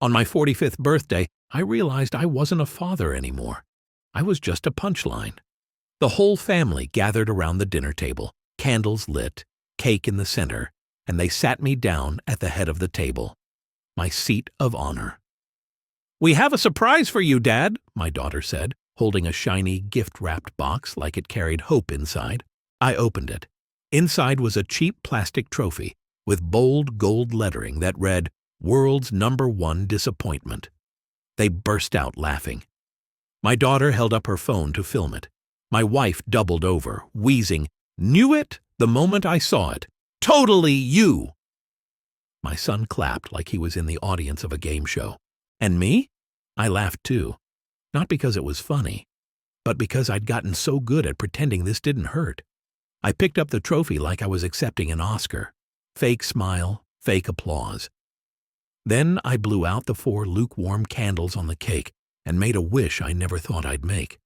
On my 45th birthday, I realized I wasn't a father anymore. I was just a punchline. The whole family gathered around the dinner table, candles lit, cake in the center, and they sat me down at the head of the table, my seat of honor. "We have a surprise for you, Dad," my daughter said, holding a shiny, gift-wrapped box like it carried hope inside. I opened it. Inside was a cheap plastic trophy with bold gold lettering that read, "World's #1 Disappointment." They burst out laughing. My daughter held up her phone to film it. My wife doubled over, wheezing, "Knew it the moment I saw it. Totally you!" My son clapped like he was in the audience of a game show. And me? I laughed too. Not because it was funny, but because I'd gotten so good at pretending this didn't hurt. I picked up the trophy like I was accepting an Oscar. Fake smile, fake applause. Then I blew out the 4 lukewarm candles on the cake and made a wish I never thought I'd make,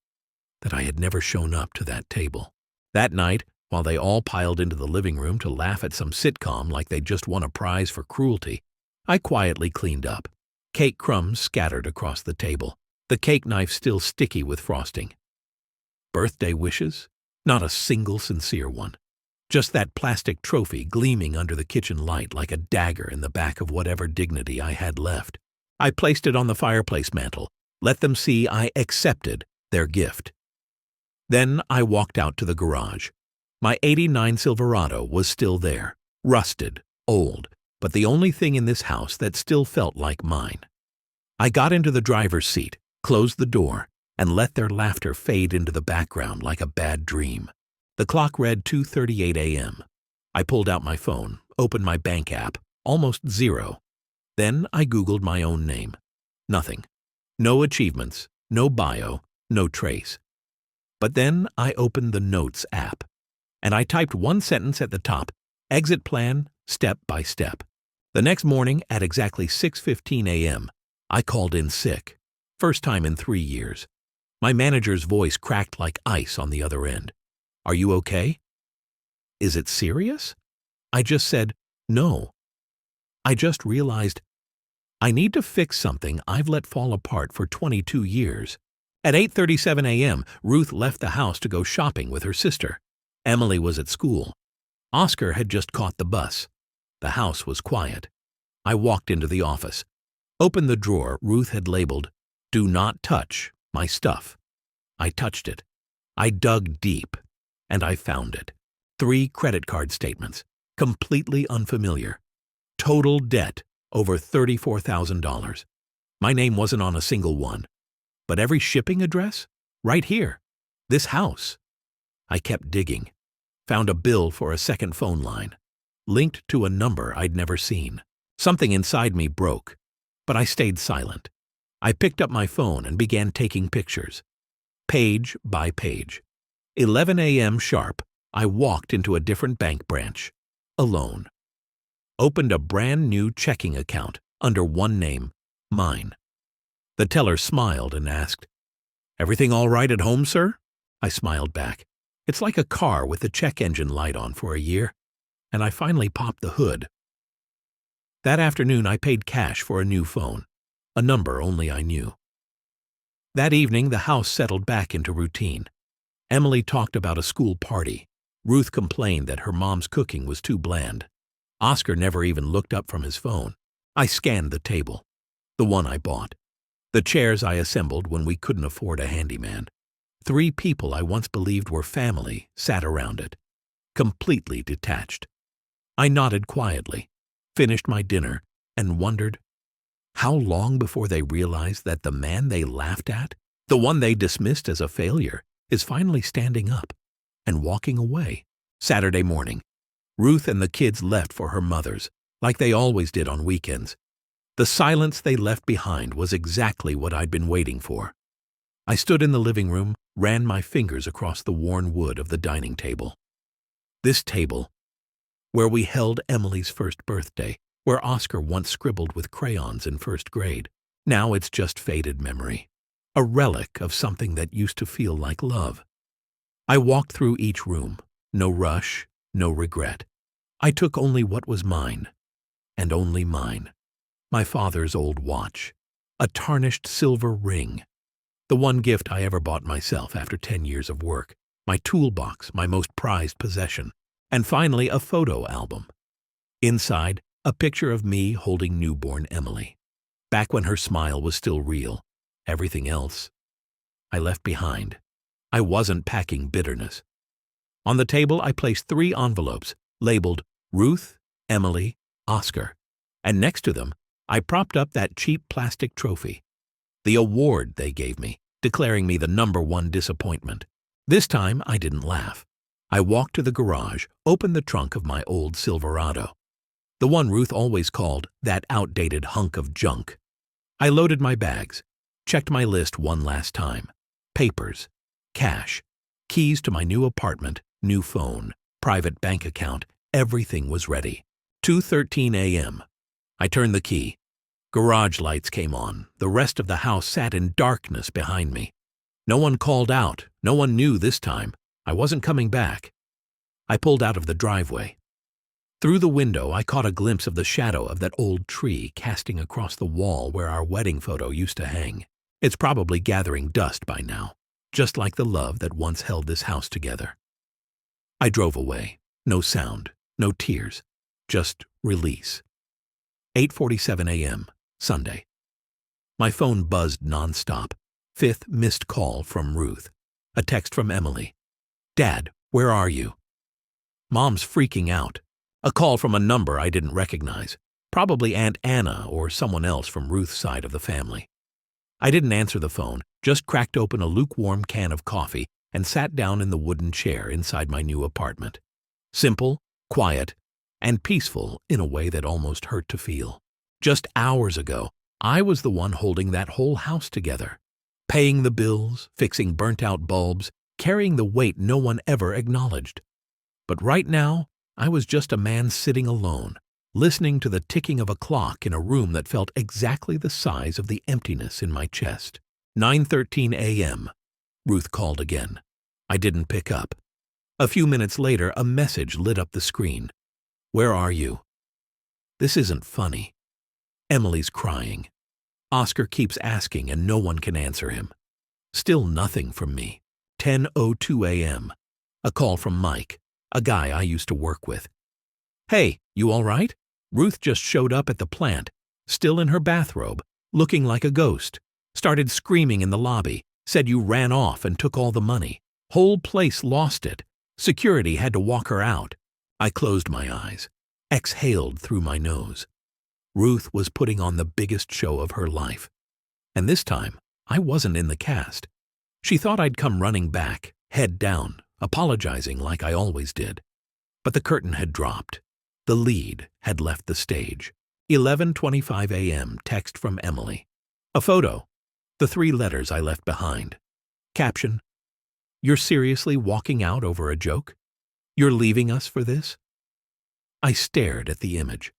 that I had never shown up to that table. That night, while they all piled into the living room to laugh at some sitcom like they'd just won a prize for cruelty, I quietly cleaned up. Cake crumbs scattered across the table, the cake knife still sticky with frosting. Birthday wishes? Not a single sincere one. Just that plastic trophy gleaming under the kitchen light like a dagger in the back of whatever dignity I had left. I placed it on the fireplace mantel, let them see I accepted their gift. Then I walked out to the garage. My '89 Silverado was still there, rusted, old, but the only thing in this house that still felt like mine. I got into the driver's seat, closed the door, and let their laughter fade into the background like a bad dream. The clock read 2:38 a.m. I pulled out my phone, opened my bank app, almost zero. Then I Googled my own name. Nothing. No achievements, no bio, no trace. But then I opened the Notes app, and I typed one sentence at the top, exit plan, step by step. The next morning at exactly 6:15 a.m., I called in sick. First time in 3 years. My manager's voice cracked like ice on the other end. "Are you okay?" "Is it serious?" I just said, "No." I just realized I need to fix something I've let fall apart for 22 years. At 8:37 a.m., Ruth left the house to go shopping with her sister. Emily was at school. Oscar had just caught the bus. The house was quiet. I walked into the office, opened the drawer Ruth had labeled, "Do not touch my stuff." I touched it. I dug deep, and I found it. 3 credit card statements, completely unfamiliar. Total debt over $34,000. My name wasn't on a single one, but every shipping address? Right here. This house. I kept digging. Found a bill for a second phone line, linked to a number I'd never seen. Something inside me broke, but I stayed silent. I picked up my phone and began taking pictures, page by page. 11 a.m. sharp, I walked into a different bank branch, alone. Opened a brand new checking account under one name, mine. The teller smiled and asked, "Everything all right at home, sir?" I smiled back. It's like a car with the check engine light on for a year, and I finally popped the hood. That afternoon I paid cash for a new phone, a number only I knew. That evening the house settled back into routine. Emily talked about a school party. Ruth complained that her mom's cooking was too bland. Oscar never even looked up from his phone. I scanned the table, the one I bought, the chairs I assembled when we couldn't afford a handyman. 3 people I once believed were family sat around it, completely detached. I nodded quietly, finished my dinner, and wondered, how long before they realized that the man they laughed at, the one they dismissed as a failure, is finally standing up and walking away. Saturday morning, Ruth and the kids left for her mother's, like they always did on weekends. The silence they left behind was exactly what I'd been waiting for. I stood in the living room, ran my fingers across the worn wood of the dining table. This table, where we held Emily's first birthday, where Oscar once scribbled with crayons in first grade. Now it's just faded memory, a relic of something that used to feel like love. I walked through each room, no rush, no regret. I took only what was mine, and only mine. My father's old watch. A tarnished silver ring. The one gift I ever bought myself after 10 years of work. My toolbox, my most prized possession. And finally, a photo album. Inside, a picture of me holding newborn Emily. Back when her smile was still real. Everything else I left behind. I wasn't packing bitterness. On the table, I placed 3 envelopes labeled Ruth, Emily, Oscar. And next to them, I propped up that cheap plastic trophy. The award they gave me, declaring me the #1 disappointment. This time, I didn't laugh. I walked to the garage, opened the trunk of my old Silverado. The one Ruth always called that outdated hunk of junk. I loaded my bags, checked my list one last time. Papers, cash, keys to my new apartment, new phone, private bank account, everything was ready. 2:13 a.m. I turned the key. Garage lights came on. The rest of the house sat in darkness behind me. No one called out. No one knew this time. I wasn't coming back. I pulled out of the driveway. Through the window, I caught a glimpse of the shadow of that old tree casting across the wall where our wedding photo used to hang. It's probably gathering dust by now, just like the love that once held this house together. I drove away. No sound, no tears, just release. 8:47 a.m., Sunday. My phone buzzed nonstop. 5th missed call from Ruth. A text from Emily. Dad, where are you? Mom's freaking out. A call from a number I didn't recognize. Probably Aunt Anna or someone else from Ruth's side of the family. I didn't answer the phone, just cracked open a lukewarm can of coffee and sat down in the wooden chair inside my new apartment. Simple, quiet, and peaceful in a way that almost hurt to feel. Just hours ago, I was the one holding that whole house together. Paying the bills, fixing burnt-out bulbs, carrying the weight no one ever acknowledged. But right now, I was just a man sitting alone, listening to the ticking of a clock in a room that felt exactly the size of the emptiness in my chest. 9:13 a.m. Ruth called again. I didn't pick up. A few minutes later, a message lit up the screen. Where are you? This isn't funny. Emily's crying. Oscar keeps asking and no one can answer him. Still nothing from me. 10:02 a.m. A call from Mike, a guy I used to work with. Hey, you all right? Ruth just showed up at the plant, still in her bathrobe, looking like a ghost. Started screaming in the lobby, said you ran off and took all the money. Whole place lost it. Security had to walk her out. I closed my eyes, exhaled through my nose. Ruth was putting on the biggest show of her life. And this time, I wasn't in the cast. She thought I'd come running back, head down, apologizing like I always did. But the curtain had dropped. The lead had left the stage. 11:25 a.m. Text from Emily. A photo. The 3 letters I left behind. Caption. You're seriously walking out over a joke? You're leaving us for this? I stared at the image.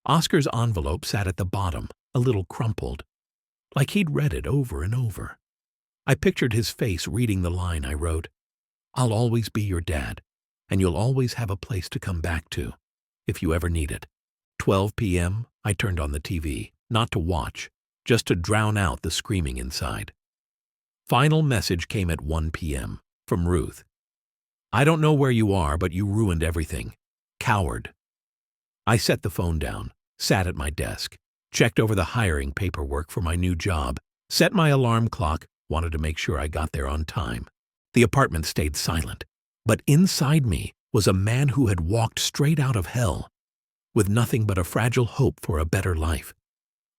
Oscar's envelope sat at the bottom, a little crumpled, like he'd read it over and over. I pictured his face reading the line I wrote. I'll always be your dad, and you'll always have a place to come back to, if you ever need it. 12 p.m., I turned on the TV, not to watch, just to drown out the screaming inside. Final message came at 1 p.m., from Ruth. I don't know where you are, but you ruined everything. Coward. I set the phone down, sat at my desk, checked over the hiring paperwork for my new job, set my alarm clock, wanted to make sure I got there on time. The apartment stayed silent, but inside me was a man who had walked straight out of hell, with nothing but a fragile hope for a better life.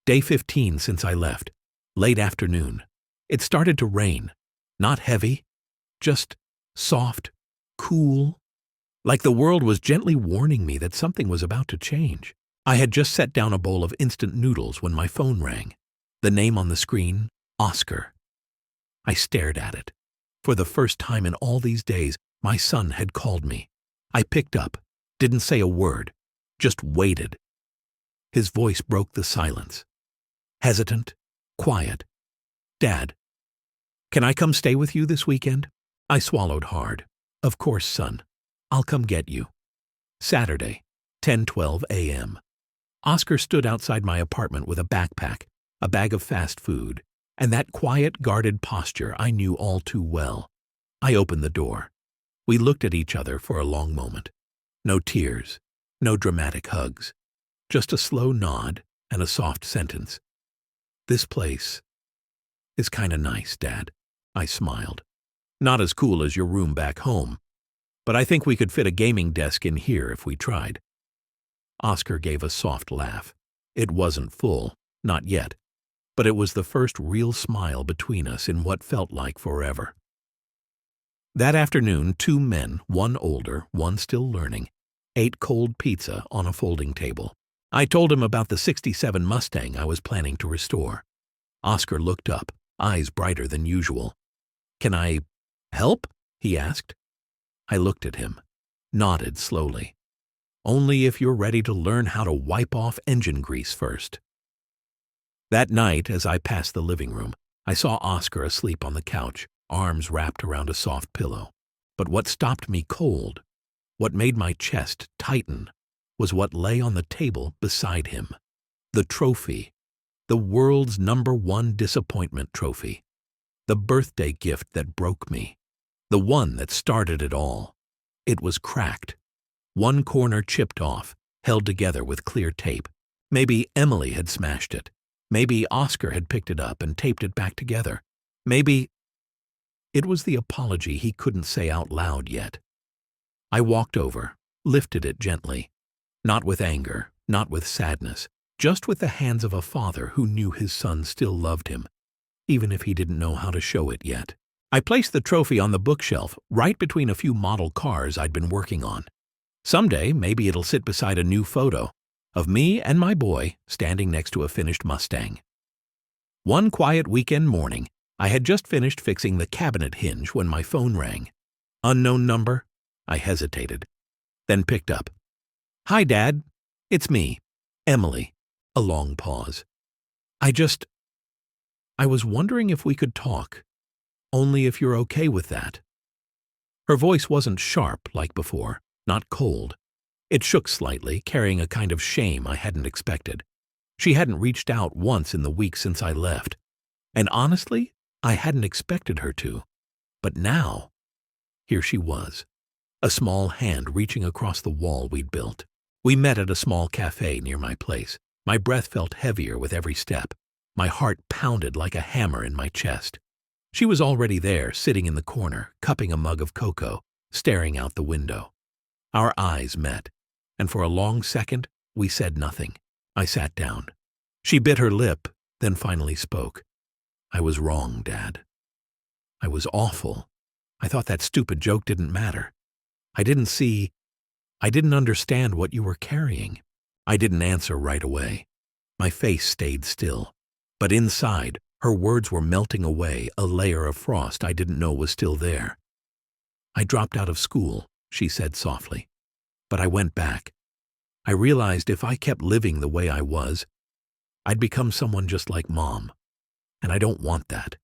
Day 15 since I left, late afternoon. It started to rain, not heavy, just soft, cool, like the world was gently warning me that something was about to change. I had just set down a bowl of instant noodles when my phone rang. The name on the screen, Oscar. I stared at it. For the first time in all these days, my son had called me. I picked up, didn't say a word, just waited. His voice broke the silence. Hesitant, quiet. Dad, can I come stay with you this weekend? I swallowed hard. Of course, son. I'll come get you. Saturday, 10:12 a.m. Oscar stood outside my apartment with a backpack, a bag of fast food, and that quiet, guarded posture I knew all too well. I opened the door. We looked at each other for a long moment. No tears, no dramatic hugs, just a slow nod and a soft sentence. "This place is kinda nice, Dad," I smiled. "Not as cool as your room back home, but I think we could fit a gaming desk in here if we tried." Oscar gave a soft laugh. It wasn't full, not yet, but it was the first real smile between us in what felt like forever. That afternoon, two men, one older, one still learning, ate cold pizza on a folding table. I told him about the '67 Mustang I was planning to restore. Oscar looked up, eyes brighter than usual. "Can I help?" he asked. I looked at him, nodded slowly. "Only if you're ready to learn how to wipe off engine grease first." That night, as I passed the living room, I saw Oscar asleep on the couch, arms wrapped around a soft pillow. But what stopped me cold, what made my chest tighten, was what lay on the table beside him. The trophy, the world's #1 disappointment trophy, the birthday gift that broke me, the one that started it all. It was cracked. One corner chipped off, held together with clear tape. Maybe Emily had smashed it. Maybe Oscar had picked it up and taped it back together. Maybe it was the apology he couldn't say out loud yet. I walked over, lifted it gently, not with anger, not with sadness, just with the hands of a father who knew his son still loved him, even if he didn't know how to show it yet. I placed the trophy on the bookshelf right between a few model cars I'd been working on. Someday, maybe it'll sit beside a new photo of me and my boy standing next to a finished Mustang. One quiet weekend morning, I had just finished fixing the cabinet hinge when my phone rang. Unknown number? I hesitated, then picked up. "Hi, Dad. It's me, Emily." A long pause. I was wondering if we could talk, only if you're okay with that." Her voice wasn't sharp like before, not cold. It shook slightly, carrying a kind of shame I hadn't expected. She hadn't reached out once in the week since I left. And honestly, I hadn't expected her to. But now, here she was, a small hand reaching across the wall we'd built. We met at a small cafe near my place. My breath felt heavier with every step. My heart pounded like a hammer in my chest. She was already there, sitting in the corner, cupping a mug of cocoa, staring out the window. Our eyes met, and for a long second, we said nothing. I sat down. She bit her lip, then finally spoke. "I was wrong, Dad. I was awful. I thought that stupid joke didn't matter. I didn't understand what you were carrying." I didn't answer right away. My face stayed still. But inside, her words were melting away a layer of frost I didn't know was still there. "I dropped out of school," she said softly. "But I went back. I realized if I kept living the way I was, I'd become someone just like Mom. And I don't want that.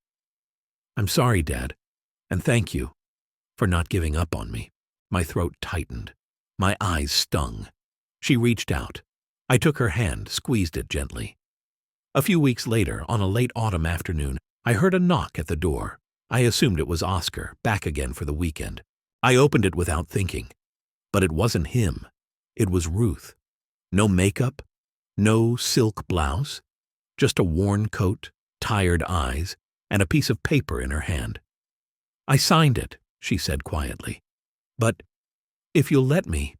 I'm sorry, Dad, and thank you for not giving up on me." My throat tightened. My eyes stung. She reached out. I took her hand, squeezed it gently. A few weeks later, on a late autumn afternoon, I heard a knock at the door. I assumed it was Oscar, back again for the weekend. I opened it without thinking. But it wasn't him. It was Ruth. No makeup, no silk blouse, just a worn coat, tired eyes, and a piece of paper in her hand. "I signed it," she said quietly. "But if you'll let me,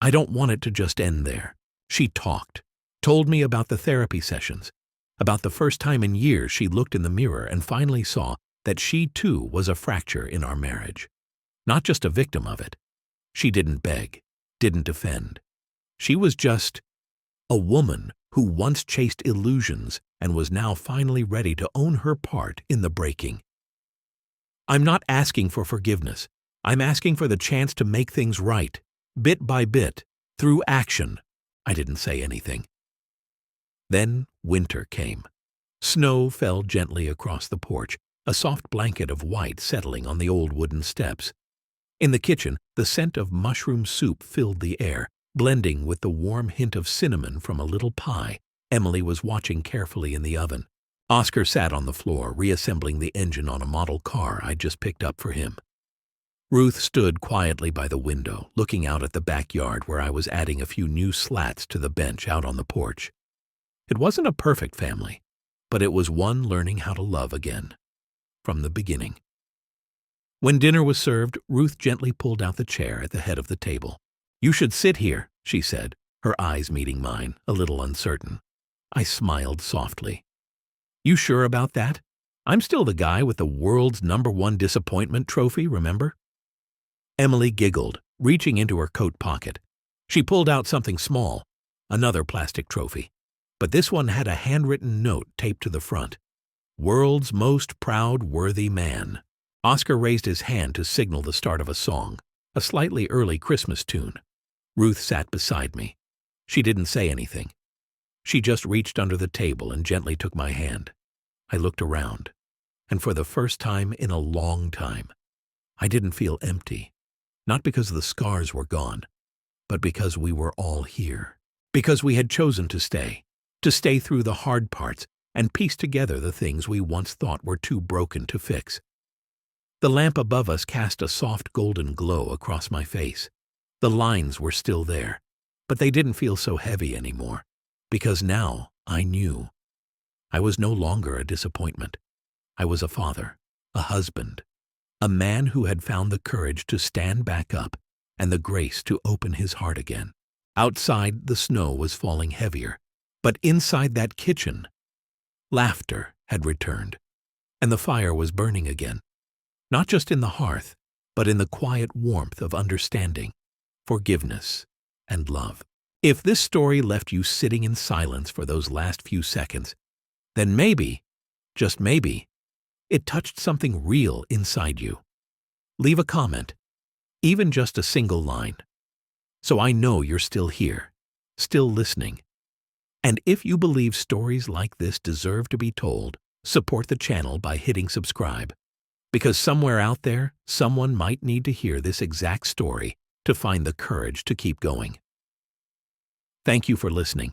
I don't want it to just end there." She talked, told me about the therapy sessions, about the first time in years she looked in the mirror and finally saw that she too was a fracture in our marriage. Not just a victim of it. She didn't beg, didn't defend. She was just a woman who once chased illusions and was now finally ready to own her part in the breaking. "I'm not asking for forgiveness. I'm asking for the chance to make things right, bit by bit, through action." I didn't say anything. Then winter came. Snow fell gently across the porch, a soft blanket of white settling on the old wooden steps. In the kitchen, the scent of mushroom soup filled the air, blending with the warm hint of cinnamon from a little pie Emily was watching carefully in the oven. Oscar sat on the floor, reassembling the engine on a model car I'd just picked up for him. Ruth stood quietly by the window, looking out at the backyard where I was adding a few new slats to the bench out on the porch. It wasn't a perfect family, but it was one learning how to love again. From the beginning. When dinner was served, Ruth gently pulled out the chair at the head of the table. "You should sit here," she said, her eyes meeting mine, a little uncertain. I smiled softly. "You sure about that? I'm still the guy with the world's #1 disappointment trophy, remember?" Emily giggled, reaching into her coat pocket. She pulled out something small, another plastic trophy, but this one had a handwritten note taped to the front. "World's most proud, worthy man." Oscar raised his hand to signal the start of a song, a slightly early Christmas tune. Ruth sat beside me. She didn't say anything. She just reached under the table and gently took my hand. I looked around, and for the first time in a long time, I didn't feel empty. Not because the scars were gone, but because we were all here. Because we had chosen to stay through the hard parts and piece together the things we once thought were too broken to fix. The lamp above us cast a soft golden glow across my face. The lines were still there, but they didn't feel so heavy anymore, because now I knew. I was no longer a disappointment. I was a father, a husband, a man who had found the courage to stand back up and the grace to open his heart again. Outside, the snow was falling heavier, but inside that kitchen, laughter had returned, and the fire was burning again. Not just in the hearth, but in the quiet warmth of understanding, forgiveness, and love. If this story left you sitting in silence for those last few seconds, then maybe, just maybe, it touched something real inside you. Leave a comment, even just a single line, so I know you're still here, still listening. And if you believe stories like this deserve to be told, support the channel by hitting subscribe. Because somewhere out there, someone might need to hear this exact story to find the courage to keep going. Thank you for listening.